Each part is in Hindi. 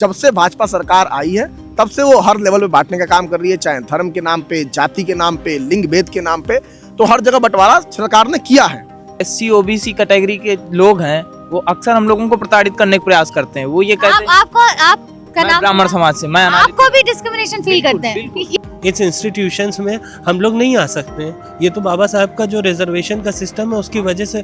जब से भाजपा सरकार आई है तब से वो हर लेवल पे बांटने का काम कर रही है, चाहे धर्म के नाम पे, जाति के नाम पे, लिंग भेद के नाम पे, तो हर जगह बंटवारा सरकार ने किया है। एससी ओबीसी कैटेगरी के लोग हैं वो अक्सर हम लोगों को प्रताड़ित करने का प्रयास करते हैं। वो ये कहते हैं आपका नाम ब्राह्मण समाज से, मैं आपको भी डिस्क्रिमिनेशन फील करते हैं। इस इंस्टीट्यूशंस में हम लोग नहीं आ सकते हैं। ये तो बाबा साहब का जो रिजर्वेशन का सिस्टम है उसकी वजह से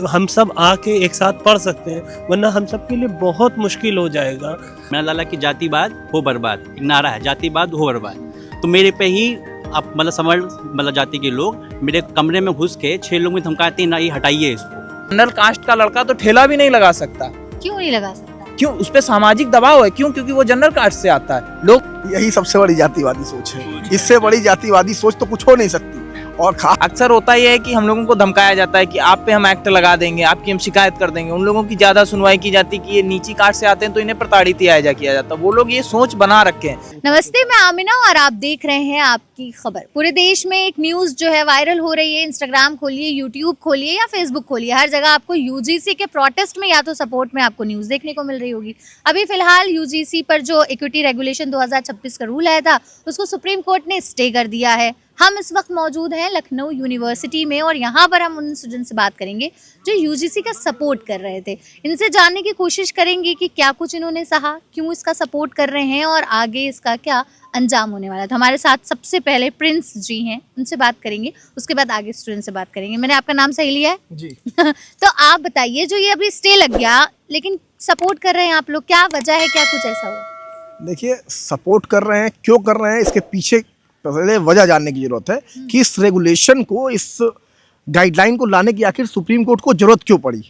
हम सब आके एक साथ पढ़ सकते हैं, वरना हम सब के लिए बहुत मुश्किल हो जाएगा। मेरा लाला की जातिवाद हो बर्बाद, एक नारा है, जातिवाद हो बर्बाद। तो मेरे पे ही आप मतलब जाति के लोग मेरे कमरे में घुस के 6 लोग में धमकाते हैं ना, ये हटाइए इसको। जनरल कास्ट का लड़का तो ठेला भी नहीं लगा सकता। क्यों नहीं लगा सकता? क्यों? उस पे सामाजिक दबाव है। क्यों? क्योंकि वो जनरल कास्ट से आता है। लोग यही सबसे बड़ी जातिवादी सोच है। इससे बड़ी जातिवादी सोच तो कुछ हो नहीं सकती। और अक्सर होता ही है कि हम लोगों को धमकाया जाता है कि आप पे हम एक्ट लगा देंगे, आपकी हम शिकायत कर देंगे। उन लोगों की ज्यादा सुनवाई की जाती है कि ये नीची कास्ट से आते हैं तो इन्हें प्रताड़ित किया जाता है। वो लोग ये सोच बना रखे हैं। नमस्ते, मैं आमिना और आप देख रहे हैं आपकी खबर। पूरे देश में एक न्यूज जो है वायरल हो रही है। इंस्टाग्राम खोलिए, यूट्यूब खोलिए या फेसबुक खोलिए, हर जगह आपको यूजीसी के प्रोटेस्ट में या तो सपोर्ट में आपको न्यूज देखने को मिल रही होगी। अभी फिलहाल यूजीसी पर जो इक्विटी रेगुलेशन 2026 का रूल आया था उसको सुप्रीम कोर्ट ने स्टे कर दिया है। हम इस वक्त मौजूद हैं लखनऊ यूनिवर्सिटी में और यहाँ पर हम उन स्टूडेंट से बात करेंगे जो यूजीसी का सपोर्ट कर रहे थे। इनसे जानने की कोशिश करेंगे कि क्या कुछ इन्होंने सहा, क्यों इसका सपोर्ट कर रहे हैं और आगे इसका क्या अंजाम होने वाला था। हमारे साथ सबसे पहले प्रिंस जी हैं, उनसे बात करेंगे, उसके बाद आगे स्टूडेंट से बात करेंगे। मैंने आपका नाम सही लिया है जी। तो आप बताइए, जो ये अभी स्टे लग गया लेकिन सपोर्ट कर रहे हैं आप लोग, क्या वजह है, क्या कुछ ऐसा हुआ? देखिए, सपोर्ट कर रहे हैं, क्यों कर रहे हैं, इसके पीछे पहले वजह जानने की जरूरत है कि इस रेगुलेशन को, इस गाइडलाइन को लाने की आखिर सुप्रीम कोर्ट को जरूरत क्यों पड़ी,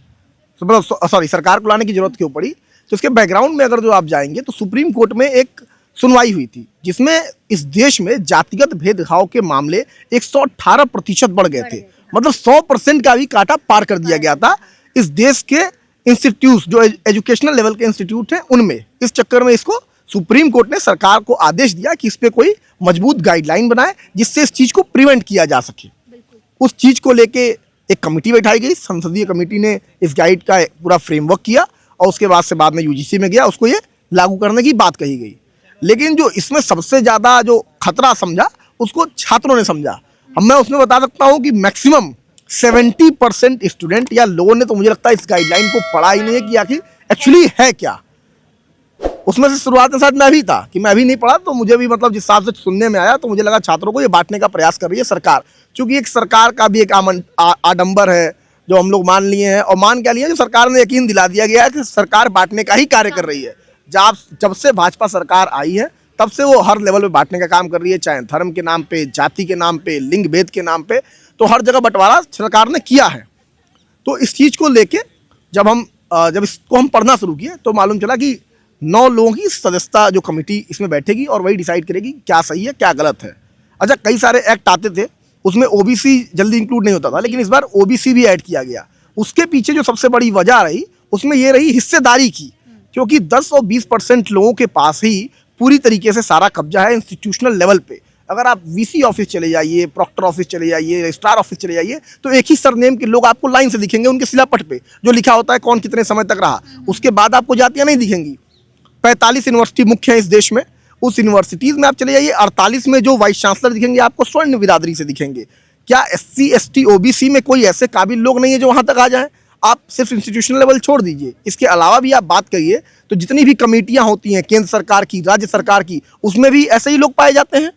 सॉरी सरकार को लाने की जरूरत क्यों पड़ी। तो इसके बैकग्राउंड में अगर जो आप जाएंगे तो सुप्रीम कोर्ट में एक सुनवाई हुई थी जिसमें इस देश में जातिगत भेदभाव के मामले 118% बढ़ गए थे। मतलब 100% का भी कांटा पार कर दिया गया था इस देश के इंस्टीट्यूट, जो एजुकेशनल लेवल के इंस्टीट्यूट हैं उनमें। इस चक्कर में इसको सुप्रीम कोर्ट ने सरकार को आदेश दिया कि इस पे कोई मजबूत गाइडलाइन बनाए जिससे इस चीज को प्रिवेंट किया जा सके। उस चीज को लेके एक कमेटी बैठाई गई, संसदीय कमेटी ने इस गाइड का पूरा फ्रेमवर्क किया और उसके बाद में यूजीसी में गया, उसको ये लागू करने की बात कही गई। लेकिन जो इसमें सबसे ज्यादा जो खतरा समझा उसको छात्रों ने समझा। मैं उसमें बता सकता हूँ कि मैक्सिमम 70% स्टूडेंट या लोगों ने तो मुझे लगता है इस गाइडलाइन को पढ़ा ही नहीं है कि आखिर एक्चुअली है क्या। उसमें से शुरुआत में शायद मैं भी था कि मैं भी नहीं पढ़ा, तो मुझे भी मतलब जिस हिसाब से सुनने में आया तो मुझे लगा छात्रों को ये बांटने का प्रयास कर रही है सरकार। क्योंकि एक सरकार का भी एक आडंबर है जो हम लोग मान लिए हैं, और मान क्या लिए, जो सरकार ने यकीन दिला दिया गया है कि सरकार बांटने का ही कार्य कर रही है। जब से भाजपा सरकार आई है तब से वो हर लेवल पे बांटने का काम कर रही है, चाहे धर्म के नाम पे, जाति के नाम पे, लिंग भेद के नाम पे, तो हर जगह बंटवारा सरकार ने किया है। तो इस चीज़ को लेके जब इसको हम पढ़ना शुरू किए तो मालूम चला कि 9 लोगों की सदस्यता जो कमेटी इसमें बैठेगी और वही डिसाइड करेगी क्या सही है क्या गलत है। अच्छा, कई सारे एक्ट आते थे उसमें ओबीसी जल्दी इंक्लूड नहीं होता था, लेकिन इस बार ओबीसी भी ऐड किया गया। उसके पीछे जो सबसे बड़ी वजह रही उसमें ये रही हिस्सेदारी की, क्योंकि 10 और 20% लोगों के पास ही पूरी तरीके से सारा कब्जा है इंस्टीट्यूशनल लेवल पे। अगर आप वीसी ऑफिस चले जाइए, प्रॉक्टर ऑफिस चले जाइए, रजिस्ट्रार ऑफिस चले जाइए, तो एक ही सरनेम के लोग आपको लाइन से दिखेंगे, उनके शिलापट पे जो लिखा होता है कौन कितने समय तक रहा। उसके बाद आपको जातियां नहीं दिखेंगी। 45 यूनिवर्सिटी मुख्य है इस देश में, उस यूनिवर्सिटीज़ में आप चले जाइए, 48 में जो वाइस चांसलर दिखेंगे आपको स्वर्ण बिरादरी से दिखेंगे। क्या एससी एसटी ओबीसी में कोई ऐसे काबिल लोग नहीं है जो वहाँ तक आ जाएं? आप सिर्फ इंस्टीट्यूशनल लेवल छोड़ दीजिए, इसके अलावा भी आप बात करिए तो जितनी भी कमेटियाँ होती हैं केंद्र सरकार की, राज्य सरकार की, उसमें भी ऐसे ही लोग पाए जाते हैं।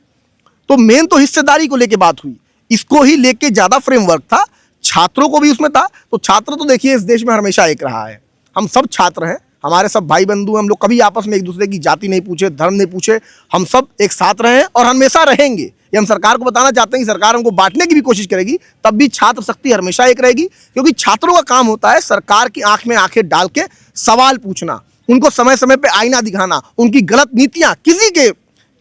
तो मेन तो हिस्सेदारी को लेके बात हुई, इसको ही लेके ज़्यादा फ्रेमवर्क था, छात्रों को भी उसमें था। तो छात्र तो देखिए इस देश में हमेशा एक रहा है, हम सब छात्र हैं, हमारे सब भाई बंधु, हम लोग कभी आपस में एक दूसरे की जाति नहीं पूछे, धर्म नहीं पूछे, हम सब एक साथ रहे हैं और हमेशा रहेंगे। ये हम सरकार को बताना चाहते हैं कि सरकार हमको बांटने की भी कोशिश करेगी तब भी छात्र शक्ति हमेशा एक रहेगी, क्योंकि छात्रों का काम होता है सरकार की आंख में आंखें डाल के सवाल पूछना, उनको समय समय पे आईना दिखाना, उनकी गलत नीतियां किसी के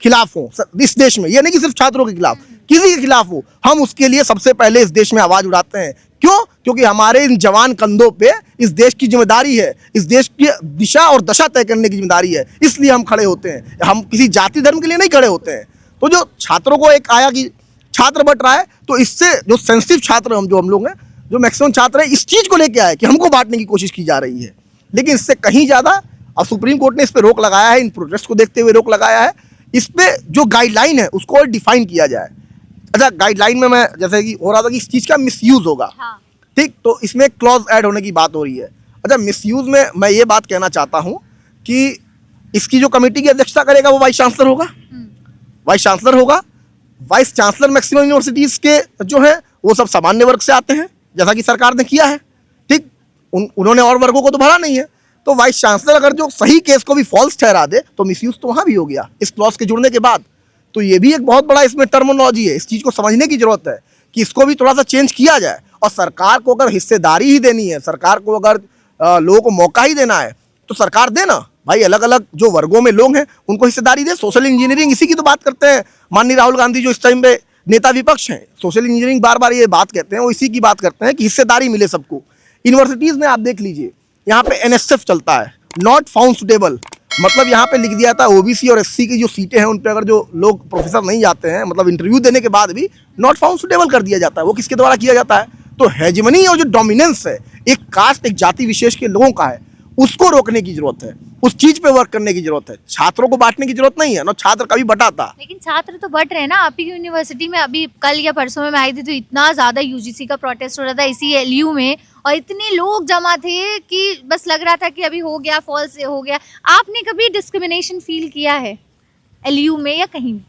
खिलाफ हो इस देश में, ये नहीं कि सिर्फ छात्रों के खिलाफ, किसी के खिलाफ हो, हम उसके लिए सबसे पहले इस देश में आवाज उठाते हैं। क्यों? क्योंकि हमारे इन जवान कंधों पे इस देश की जिम्मेदारी है, इस देश की दिशा और दशा तय करने की जिम्मेदारी है, इसलिए हम खड़े होते हैं। हम किसी जाति धर्म के लिए नहीं खड़े होते हैं। तो जो छात्रों को एक आया कि छात्र बट रहा है, तो इससे जो सेंसिटिव छात्र हम लोग हैं, जो मैक्सिमम छात्र हैं, इस चीज़ को लेके आए कि हमको बांटने की कोशिश की जा रही है। लेकिन इससे कहीं ज़्यादा अब सुप्रीम कोर्ट ने इस पे रोक लगाया है, इन प्रोटेस्ट को देखते हुए रोक लगाया है। इस पे जो गाइडलाइन है उसको और डिफाइन किया जाए। अच्छा, गाइडलाइन में मैं जैसे कि हो रहा था कि इस चीज़ का मिसयूज होगा, हाँ। ठीक, तो इसमें क्लॉज ऐड होने की बात हो रही है। अच्छा, मिसयूज में मैं ये बात कहना चाहता हूँ कि इसकी जो कमेटी की अध्यक्षता करेगा वो वाइस चांसलर होगा, वाइस चांसलर होगा। वाइस चांसलर मैक्सिमम यूनिवर्सिटीज़ के जो है वो सब सामान्य वर्ग से आते हैं, जैसा कि सरकार ने किया है, ठीक। उन्होंने और वर्गों को तो भरा नहीं है, तो वाइस चांसलर अगर जो सही केस को भी फॉल्स ठहरा दे तो मिसयूज तो वहाँ भी हो गया इस क्लॉज के जुड़ने के बाद। तो ये भी एक बहुत बड़ा इसमें टर्मिनोलॉजी है, इस चीज़ को समझने की जरूरत है कि इसको भी थोड़ा सा चेंज किया जाए। और सरकार को अगर हिस्सेदारी ही देनी है, सरकार को अगर लोगों को मौका ही देना है तो सरकार दे ना भाई, अलग अलग जो वर्गों में लोग हैं उनको हिस्सेदारी दे। सोशल इंजीनियरिंग इसी की तो बात करते हैं माननीय राहुल गांधी जो इस टाइम पे नेता विपक्ष हैं, सोशल इंजीनियरिंग बार बार ये बात कहते हैं, वो इसी की बात करते हैं कि हिस्सेदारी मिले सबको। यूनिवर्सिटीज़ में आप देख लीजिए, यहाँ पे NSF चलता है, नॉट फाउंड सुटेबल, मतलब यहाँ पे लिख दिया था OBC और SC की जो सीटें हैं उन पे अगर जो लोग प्रोफेसर नहीं जाते हैं, मतलब इंटरव्यू देने के बाद भी नॉट फाउंड सुटेबल कर दिया जाता है। वो किसके द्वारा किया जाता है? तो हेजमनी और जो डोमिनेंस है एक कास्ट, एक जाति विशेष के लोगों का है, उसको रोकने की जरूरत है, उस चीज पे वर्क करने की जरूरत है। छात्रों को बांटने की जरूरत नहीं है ना, छात्र कभी बटा था। लेकिन छात्र तो बढ़ रहे हैं ना। आप ही यूनिवर्सिटी में अभी कल या परसों में मैं आई थी तो इतना ज्यादा UGC का प्रोटेस्ट हो रहा था इसी LU में, और इतने लोग जमा थे कि बस लग रहा था कि अभी हो गया, फॉल्स हो गया। आपने कभी डिस्क्रिमिनेशन फील किया है LU में या कहीं भी?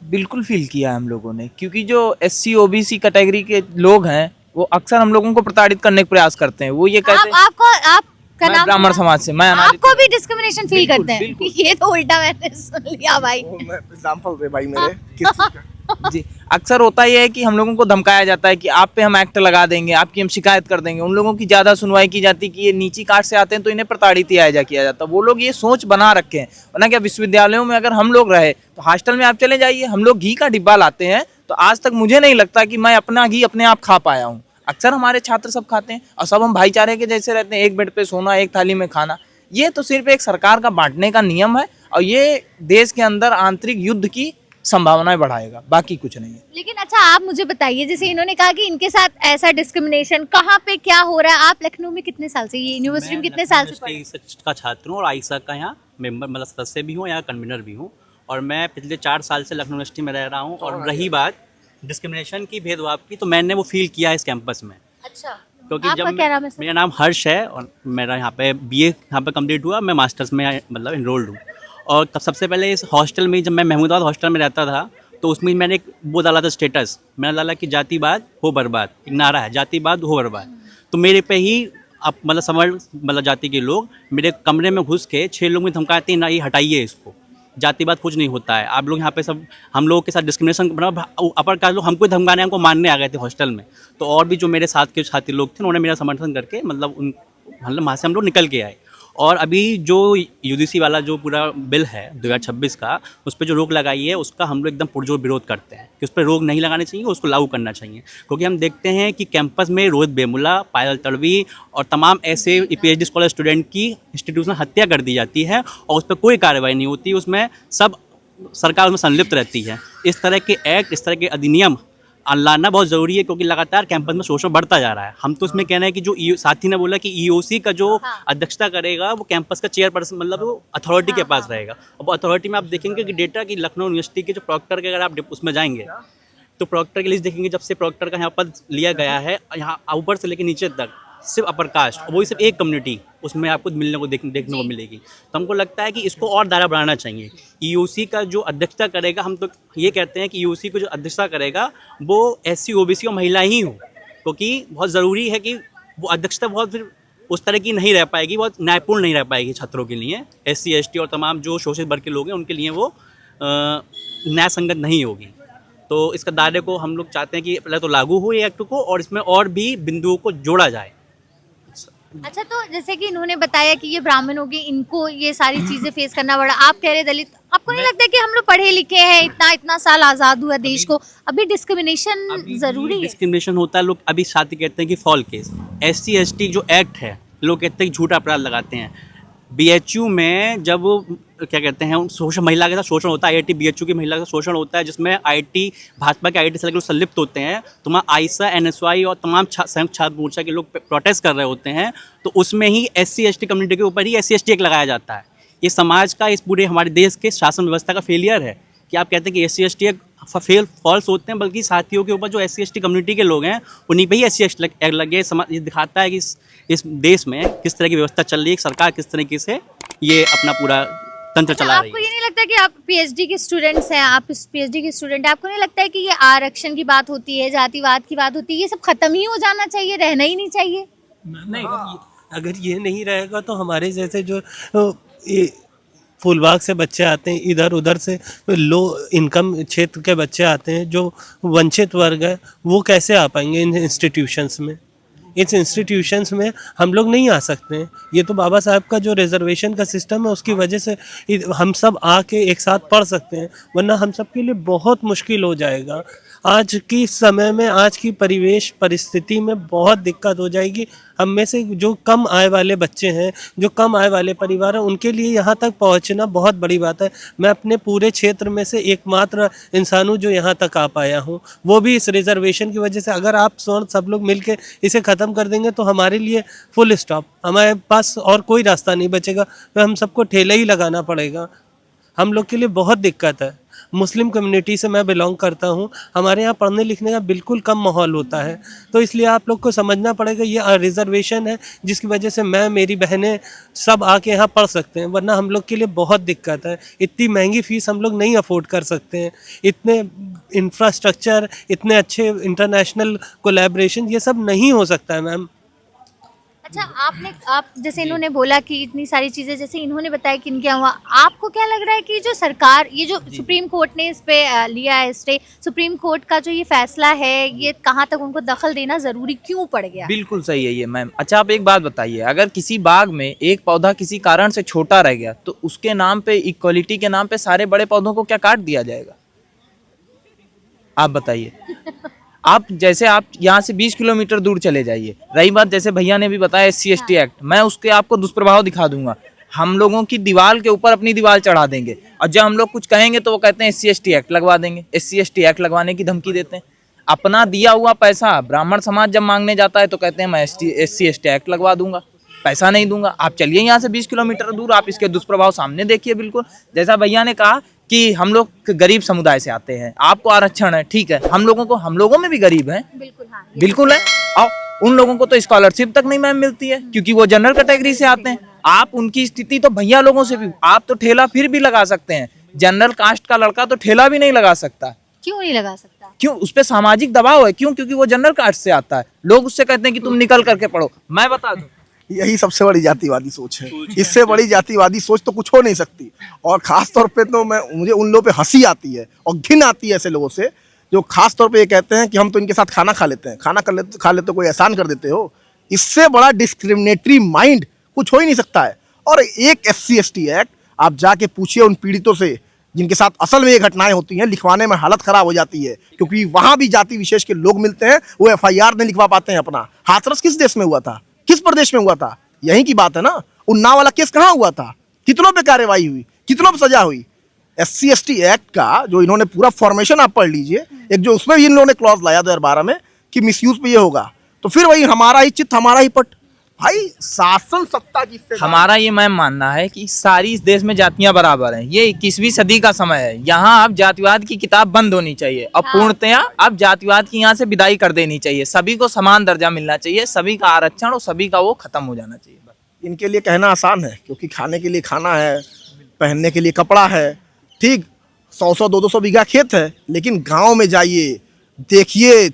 बिल्कुल फील किया है हम लोगों ने, क्योंकि जो SC OBC कैटेगरी के लोग हैं वो अक्सर हम लोगों को प्रताड़ित करने का प्रयास करते हैं। वो ये कहते हैं, आपका मैं नाम ब्राह्मण समाज से, मैं आपको भी डिस्क्रिमिनेशन फील बिल्कुल, करते हैं? बिल्कुल। ये तो उल्टा मैंने सुन लिया भाई। एग्जाम्पल दे भाई मेरे किस चीज़ का? जी, अक्सर होता ये है कि हम लोगों को धमकाया जाता है कि आप पे हम एक्ट लगा देंगे, आपकी हम शिकायत कर देंगे। उन लोगों की ज़्यादा सुनवाई की जाती है कि ये नीची कास्ट से आते हैं तो इन्हें प्रताड़ित या किया जाता है। वो लोग ये सोच बना रखे हैं, वरना क्या विश्वविद्यालयों में अगर हम लोग रहे तो हॉस्टल में आप चले जाइए, हम लोग घी का डिब्बा लाते हैं तो आज तक मुझे नहीं लगता कि मैं अपना घी अपने आप खा पाया हूँ। अक्सर हमारे छात्र सब खाते हैं और सब हम भाईचारे के जैसे रहते हैं, एक बेड पे सोना, एक थाली में खाना। ये तो सिर्फ एक सरकार का बांटने का नियम है और ये देश के अंदर आंतरिक युद्ध की संभावनाएं बढ़ाएगा, बाकी कुछ नहीं है। लेकिन अच्छा आप मुझे बताइए, जैसे इन्होंने कहा कि इनके साथ ऐसा डिस्क्रिमिनेशन कहाँ पे क्या हो रहा है। आप लखनऊ में कितने साल से, ये यूनिवर्सिटी में कितने साल से पढ़े? यूनिवर्सिटी का छात्र हूँ और आईसा का यहाँ मेंबर, मतलब सदस्य भी हूँ, यहाँ कन्वीनर भी हूँ। और मैं पिछले 4 साल से लखनऊ यूनिवर्सिटी में रह रहा हूँ। और रही बात डिस्क्रिमिनेशन की, भेदभाव की, तो मैंने वो फील किया है इस कैंपस में। अच्छा, क्योंकि आपका क्या नाम है सर? मेरा नाम हर्ष है और मेरा यहाँ पे BA यहाँ पे कंप्लीट हुआ, मैं मास्टर्स में मतलब इनरोल्ड हूँ। और सबसे पहले इस हॉस्टल में, जब मैं महमूदाबाद हॉस्टल में रहता था तो उसमें मैंने एक वो डाला था स्टेटस, मैंने डाला कि जातिवाद हो बर्बाद, एक नारा है, जातिवाद हो बर्बाद। तो मेरे पे ही अब मतलब जाति के लोग मेरे कमरे में घुस के 6 लोग में धमकाते हैं ना, ये हटाइए इसको, जातिवाद कुछ नहीं होता है। आप लोग यहाँ पे सब हम लोगों के साथ डिस्क्रिमिनेशन, मतलब अपर कास्ट लोग हमको धमकाने, हमको मारने आ गए थे हॉस्टल में। तो और भी जो मेरे साथ के छात्र लोग थे उन्होंने मेरा समर्थन करके मतलब वहाँ से हम लोग निकल के आए। और अभी जो UGC वाला जो पूरा बिल है 2026 का, उस पर जो रोक लगाई है उसका हम लोग एकदम पुरजोर विरोध करते हैं कि उस पर रोक नहीं लगानी चाहिए, उसको लागू करना चाहिए। क्योंकि हम देखते हैं कि कैंपस में रोहित वेमुला, पायल तड़वी और तमाम ऐसे PhD स्कॉलर स्टूडेंट की इंस्टीट्यूशनल हत्या कर दी जाती है और उस पर कोई कार्रवाई नहीं होती, उसमें सब सरकार उसमें संलिप्त रहती है। इस तरह के एक्ट, इस तरह के अधिनियम लाना बहुत ज़रूरी है, क्योंकि लगातार कैंपस में शोषण बढ़ता जा रहा है। हम तो उसमें कहना है कि जो साथी ने बोला कि EOC का जो अध्यक्षता करेगा वो कैंपस का चेयरपर्सन, मतलब वो अथॉरिटी के पास रहेगा। अब अथॉरिटी में आप देखेंगे कि डेटा की लखनऊ यूनिवर्सिटी के जो प्रॉक्टर के, अगर आप उसमें जाएंगे तो प्रॉक्टर की लिस्ट देखेंगे, जब से प्रॉक्टर का यहाँ पद लिया गया है, यहाँ ऊपर से लेकर नीचे तक सिर्फ अपर कास्ट, वही सिर्फ एक कम्युनिटी उसमें आपको मिलने को देखने को मिलेगी। तो हमको लगता है कि इसको और दायरा बढ़ाना चाहिए। EOC का जो अध्यक्षता करेगा, हम तो ये कहते हैं कि EOC को जो अध्यक्षता करेगा वो SC OBC और महिला ही हो, क्योंकि बहुत ज़रूरी है कि वो अध्यक्षता बहुत फिर उस तरह की नहीं रह पाएगी, बहुत न्यायपूर्ण नहीं रह पाएगी छात्रों के लिए। SC ST और तमाम जो शोषित वर्ग के लोग हैं उनके लिए वो न्याय संगत नहीं होगी। तो इसका दायरे को हम लोग चाहते हैं कि पहले तो लागू हो ये एक्ट को, और इसमें और भी बिंदुओं को जोड़ा जाए। अच्छा, तो जैसे कि इन्होंने बताया कि ये ब्राह्मण होगी, इनको ये सारी चीजें फेस करना पड़ा। आप कह रहे दलित, आपको नहीं लगता कि हम लोग पढ़े लिखे हैं, इतना साल आजाद हुआ देश को, अभी डिस्क्रिमिनेशन जरूरी है? डिस्क्रिमिनेशन होता है। लोग अभी साथ ही कहते हैं कि फॉल केस, SC ST जो एक्ट है, लोग कहते हैं कि झूठा अपराध लगाते हैं। BHU में जब क्या कहते हैं शोषण, महिला के साथ शोषण होता है, IIT BHU की महिला का शोषण होता है, जिसमें IT भाजपा के IIT से लोग संलिप्त होते हैं, तो वहाँ आयसा, NSY और तमाम संयुक्त छात्र मोर्चा के लोग प्रोटेस्ट कर रहे होते हैं, तो उसमें ही SC ST कम्युनिटी के ऊपर ही SC ST एक्ट लगाया जाता है। ये समाज का, इस पूरे हमारे देश के शासन व्यवस्था का फेलियर है कि आप कहते हैं कि SC/ST एक फॉल्स होते हैं, बल्कि साथियों के ऊपर जो SC/ST कम्युनिटी के लोग हैं उन्हीं पे ही SC/ST लगे। समाज ये दिखाता है कि इस देश में किस तरह की व्यवस्था चल रही है, सरकार किस तरीके से ये अपना पूरा तंत्र चला रही आपको है। ये नहीं लगता कि आप PhD के स्टूडेंट्स हैं, आप इस PhD के स्टूडेंट हैं, आपको नहीं लगता है कि ये आरक्षण की बात होती है, जातिवाद की बात होती है, ये सब खत्म ही हो जाना चाहिए, रहना ही नहीं चाहिए? नहीं, अगर ये नहीं रहेगा तो हमारे जैसे जो ये फूलबाग से बच्चे आते हैं, इधर उधर से लो इनकम क्षेत्र के बच्चे आते हैं, जो वंचित वर्ग है, वो कैसे आ पाएंगे इन इंस्टीट्यूशंस में? इस इंस्टीट्यूशंस में हम लोग नहीं आ सकते हैं। ये तो बाबा साहब का जो रिजर्वेशन का सिस्टम है उसकी वजह से हम सब आके एक साथ पढ़ सकते हैं, वरना हम सब के लिए बहुत मुश्किल हो जाएगा। आज की समय में, आज की परिस्थिति में बहुत दिक्कत हो जाएगी। हम में से जो कम आय वाले बच्चे हैं, जो कम आय वाले परिवार हैं, उनके लिए यहाँ तक पहुँचना बहुत बड़ी बात है। मैं अपने पूरे क्षेत्र में से एकमात्र इंसान हूँ जो यहाँ तक आ पाया हूँ, वो भी इस रिजर्वेशन की वजह से। अगर आप सब लोग मिलके इसे ख़त्म कर देंगे तो हमारे लिए फुल स्टॉप, हमारे पास और कोई रास्ता नहीं बचेगा, तो हम सबको ठेला ही लगाना पड़ेगा। हम लोग के लिए बहुत दिक्कत है। मुस्लिम कम्युनिटी से मैं बिलोंग करता हूँ, हमारे यहाँ पढ़ने लिखने का बिल्कुल कम माहौल होता है, तो इसलिए आप लोग को समझना पड़ेगा ये रिजर्वेशन है जिसकी वजह से मैं, मेरी बहनें सब आके यहाँ पढ़ सकते हैं, वरना हम लोग के लिए बहुत दिक्कत है। इतनी महंगी फ़ीस हम लोग नहीं अफोर्ड कर सकते हैं, इतने इंफ्रास्ट्रक्चर, इतने अच्छे इंटरनेशनल कोलैबोरेशन, ये सब नहीं हो सकता है मैम। अच्छा, आप जैसे इन्होंने बोला कि इतनी सारी चीजें, जैसे इन्होंने बताया कि इनके हुआ, आपको क्या लग रहा है कि जो सरकार, ये जो सुप्रीम कोर्ट ने इस पे लिया है स्टे, सुप्रीम कोर्ट का जो ये फैसला है, ये कहाँ तक उनको दखल देना जरूरी क्यों पड़ गया? बिल्कुल सही है ये मैम। अच्छा, आप एक बात बताइए, अगर किसी बाग में एक पौधा किसी कारण से छोटा रह गया तो उसके नाम पे, इक्वलिटी के नाम पे सारे बड़े पौधों को क्या काट दिया जाएगा? आप बताइए। आप यहाँ से 20 किलोमीटर दूर चले जाइए। रही बात, जैसे भैया ने भी बताया SC/ST एक्ट, मैं उसके आपको दुष्प्रभाव दिखा दूंगा। हम लोगों की दीवार के ऊपर अपनी दीवार चढ़ा देंगे, और जब हम लोग कुछ कहेंगे तो वो कहते हैं SC/ST एक्ट लगवा देंगे, SC/ST एक्ट लगवाने की धमकी देते हैं। अपना दिया हुआ पैसा ब्राह्मण समाज जब मांगने जाता है तो कहते हैं मैं SC/ST एक्ट लगवा दूंगा, पैसा नहीं दूंगा। आप चलिए यहाँ से 20 किलोमीटर दूर, आप इसके दुष्प्रभाव सामने देखिए। बिल्कुल जैसा भैया ने कहा कि हम लोग गरीब समुदाय से आते हैं, आपको आरक्षण है, ठीक है, हम लोगों में भी गरीब हैं, बिल्कुल, हाँ, बिल्कुल है। और उन लोगों को तो स्कॉलरशिप तक नहीं मैम मिलती है, क्योंकि वो जनरल कैटेगरी से आते हैं। आप उनकी स्थिति तो भैया लोगों से भी, आप तो ठेला फिर भी लगा सकते हैं, जनरल कास्ट का लड़का तो ठेला भी नहीं लगा सकता। क्यों नहीं लगा सकता? क्यों? उस पर सामाजिक दबाव है। क्यों? क्योंकि वो जनरल कास्ट से आता है। लोग उससे कहते हैं कि तुम निकल करके पढ़ो। मैं बता दूं, यही सबसे बड़ी जातिवादी सोच है। इससे बड़ी जातिवादी सोच तो कुछ हो नहीं सकती। और खास तौर पे तो मुझे उन लोगों पे हंसी आती है और घिन आती है ऐसे लोगों से जो खास तौर पे ये कहते हैं कि हम तो इनके साथ खाना खा लेते हैं, खा लेते कोई एहसान कर देते हो। इससे बड़ा डिस्क्रिमिनेटरी माइंड कुछ हो ही नहीं सकता है। और एक SC/ST एक्ट, आप जाके पूछिए उन पीड़ितों से जिनके साथ असल में ये घटनाएं होती हैं, लिखवाने में हालत खराब हो जाती है, क्योंकि वहां भी जाति विशेष के लोग मिलते हैं, वो FIR नहीं लिखवा पाते हैं अपना। हाथरस किस देश में हुआ था, किस प्रदेश में हुआ था? यहीं की बात है ना। उन्नाव वाला केस कहाँ हुआ था? कितनों पे कार्रवाई हुई, कितनों पे सजा हुई? SC/ST एक्ट का जो इन्होंने पूरा फॉर्मेशन आप पढ़ लीजिए, एक जो उसमें भी इन लोगों ने क्लॉज लाया 2012 में कि मिसयूज पे ये होगा, तो फिर वही हमारा ही चित्त हमारा ही पट। भाई शासन सत्ता की हमारा ये मैम मानना है कि सारी इस देश में जातियां बराबर हैं। ये 21वीं सदी का समय है, यहाँ अब जातिवाद की किताब बंद होनी चाहिए और पूर्णतया अब जातिवाद की यहाँ से विदाई कर देनी चाहिए। सभी को समान दर्जा मिलना चाहिए, सभी का आरक्षण और सभी का वो खत्म हो जाना चाहिए। इनके लिए कहना आसान है, क्योंकि खाने के लिए खाना है, पहनने के लिए कपड़ा है, ठीक, 100-100 200 बीघा खेत है। लेकिन गांव में जाइए, देखिए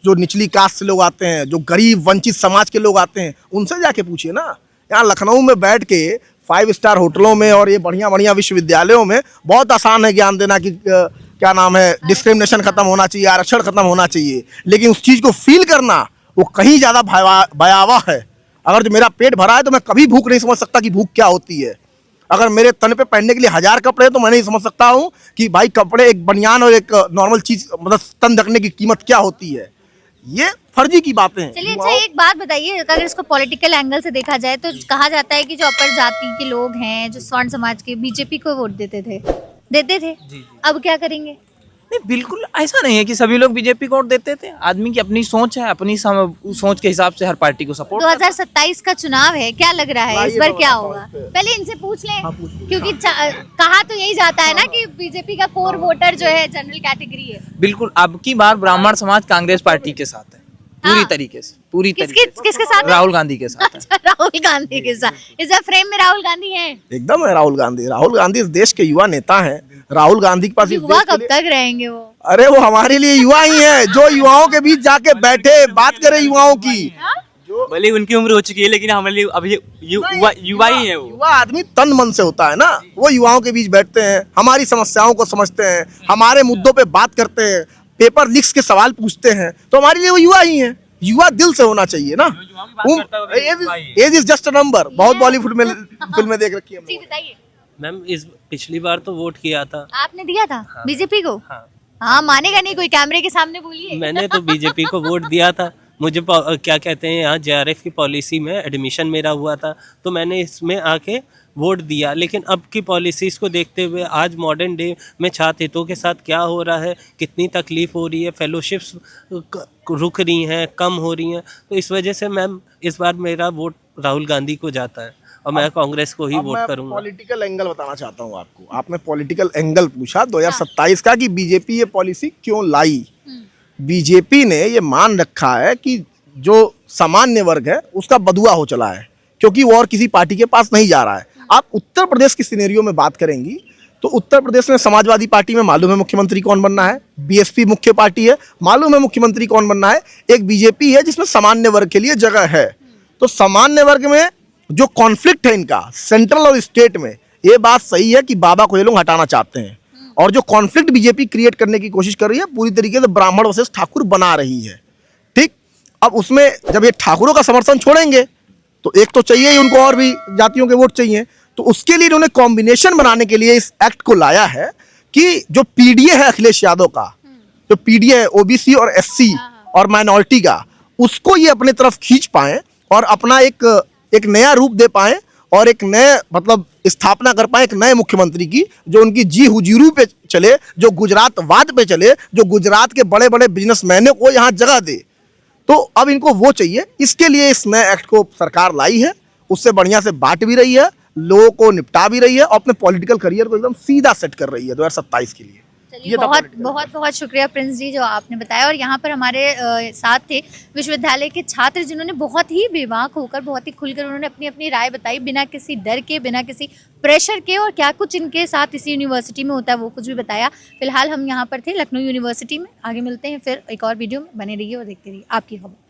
जो निचली कास्ट से लोग आते हैं, जो गरीब वंचित समाज के लोग आते हैं, उनसे जाके पूछिए ना। यहाँ लखनऊ में बैठ के 5 स्टार होटलों में और ये बढ़िया बढ़िया विश्वविद्यालयों में बहुत आसान है ज्ञान देना कि क्या नाम है, डिस्क्रिमिनेशन खत्म होना चाहिए, आरक्षण खत्म होना चाहिए। लेकिन उस चीज़ को फील करना वो कहीं ज़्यादा भयावह है। अगर जो मेरा पेट भरा है तो मैं कभी भूख नहीं समझ सकता कि भूख क्या होती है। अगर मेरे तन पे पहनने के लिए 1000 कपड़े हैं तो मैं नहीं समझ सकता हूँ कि भाई कपड़े, एक बनियान और एक नॉर्मल चीज़, मतलब तन ढकने की कीमत क्या होती है। ये फर्जी की बातें हैं। चलिए, अच्छा एक बात बताइए, अगर इसको पॉलिटिकल एंगल से देखा जाए तो कहा जाता है कि जो अपर जाति के लोग हैं, जो स्वर्ण समाज के, BJP को वोट देते थे। अब क्या करेंगे? नहीं, बिल्कुल ऐसा नहीं है कि सभी लोग बीजेपी को वोट देते थे। आदमी की अपनी सोच है, अपनी सोच के हिसाब से हर पार्टी को सपोर्ट। 2027 का चुनाव है, क्या लग रहा है इस बार क्या होगा? पहले इनसे पूछ लें, क्योंकि कहा तो यही जाता है ना कि बीजेपी का कोर वोटर जो है जनरल कैटेगरी है। बिल्कुल, अब की बार ब्राह्मण समाज कांग्रेस पार्टी के साथ है, पूरी तरीके से, पूरी तरीके से। किसके साथ है? राहुल गांधी के साथ है। अच्छा, राहुल गांधी के साथ। इस बार फ्रेम में राहुल गांधी है। एकदम है राहुल गांधी। राहुल गांधी इस देश के युवा नेता हैं। राहुल गांधी के पास इस युवा देश के कब लिए- तक रहेंगे वो? अरे वो हमारे लिए युवा ही है, जो युवाओं के बीच जाके बैठे बात करे युवाओं की। भले उनकी उम्र हो चुकी है लेकिन हमारे लिए अभी युवा ही है वो। युवा आदमी तन मन से होता है ना, वो युवाओं के बीच बैठते हैं, हमारी समस्याओं को समझते हैं, हमारे मुद्दों पे बात करते हैं, पेपर लीक्स के सवाल पूछते हैं, तो हमारे लिए वो युवा ही है। युवा दिल से होना चाहिए ना। Age is just a number. बहुत बॉलीवुड में फिल्में देख रखी है। जी बताइए, मैम इस पिछली बार तो वोट किया था आपने दिया था बीजेपी को? हाँ, मानेगा नहीं कोई, कैमरे के सामने बोलिए। मैंने तो बीजेपी को वोट दिया था। मुझे क्या कहते हैं यहाँ जेआरएफ की पॉलिसी में एडमिशन मेरा हुआ था तो मैंने इसमें आके वोट दिया। लेकिन अब की पॉलिसीज को देखते हुए आज मॉडर्न डे में छात्र हितों के साथ क्या हो रहा है, कितनी तकलीफ हो रही है, फेलोशिप्स रुक रही हैं, कम हो रही हैं, तो इस वजह से मैम इस बार मेरा वोट राहुल गांधी को जाता है और मैं कांग्रेस को ही अब वोट मैं करूंगा। पॉलिटिकल एंगल बताना चाहता हूँ आपको। आपने पॉलिटिकल एंगल पूछा 2027 का कि बीजेपी ये पॉलिसी क्यों लाई। बीजेपी ने ये मान रखा है कि जो सामान्य वर्ग है उसका बदुआ हो चला है, क्योंकि वो और किसी पार्टी के पास नहीं जा रहा है। आप उत्तर प्रदेश की सिनेरियो में बात करेंगी तो उत्तर प्रदेश में समाजवादी पार्टी में मालूम है मुख्यमंत्री कौन बनना है, बीएसपी मुख्य पार्टी है, मालूम है मुख्यमंत्री कौन बनना है। एक बीजेपी है जिसमें सामान्य वर्ग के लिए जगह है। तो सामान्य वर्ग में जो कॉन्फ्लिक्ट है इनका सेंट्रल और स्टेट में, ये बात सही है कि बाबा को ये लोग हटाना चाहते हैं। और जो कॉन्फ्लिक्ट बीजेपी क्रिएट करने की कोशिश कर रही है पूरी तरीके से ब्राह्मण वर्सेस ठाकुर बना रही है। ठीक, अब उसमें जब ये ठाकुरों का समर्थन छोड़ेंगे तो एक तो चाहिए ही उनको और भी जातियों के वोट चाहिए, तो उसके लिए इन्होंने कॉम्बिनेशन बनाने के लिए इस एक्ट को लाया है कि जो पीडीए है अखिलेश यादव का, जो पीडीए है ओबीसी और एससी और माइनॉरिटी का, उसको ये अपने तरफ खींच पाए और अपना एक नया रूप दे पाए और एक नए मतलब स्थापना कर पाए एक नए मुख्यमंत्री की, जो उनकी जी हुजूरी पे चले, जो गुजरातवाद पे चले, जो गुजरात के बड़े बड़े बिजनेसमैनों को यहाँ जगह दे। तो अब इनको वो चाहिए, इसके लिए इस नए एक्ट को सरकार लाई है, उससे बढ़िया से बांट भी रही है, लोगों को निपटा भी रही है और अपने पॉलिटिकल करियर को एकदम सीधा सेट कर रही है 2027 के लिए। चलिए, बहुत बहुत बहुत शुक्रिया प्रिंस जी जो आपने बताया। और यहाँ पर हमारे साथ थे विश्वविद्यालय के छात्र जिन्होंने बहुत ही बेबाक होकर, बहुत ही खुलकर उन्होंने अपनी अपनी राय बताई, बिना किसी डर के, बिना किसी प्रेशर के, और क्या कुछ इनके साथ इसी यूनिवर्सिटी में होता है वो कुछ भी बताया। फिलहाल हम यहाँ पर थे लखनऊ यूनिवर्सिटी में। आगे मिलते हैं फिर एक और वीडियो में, बने रहिए और देखते रहिए आपकी खबर।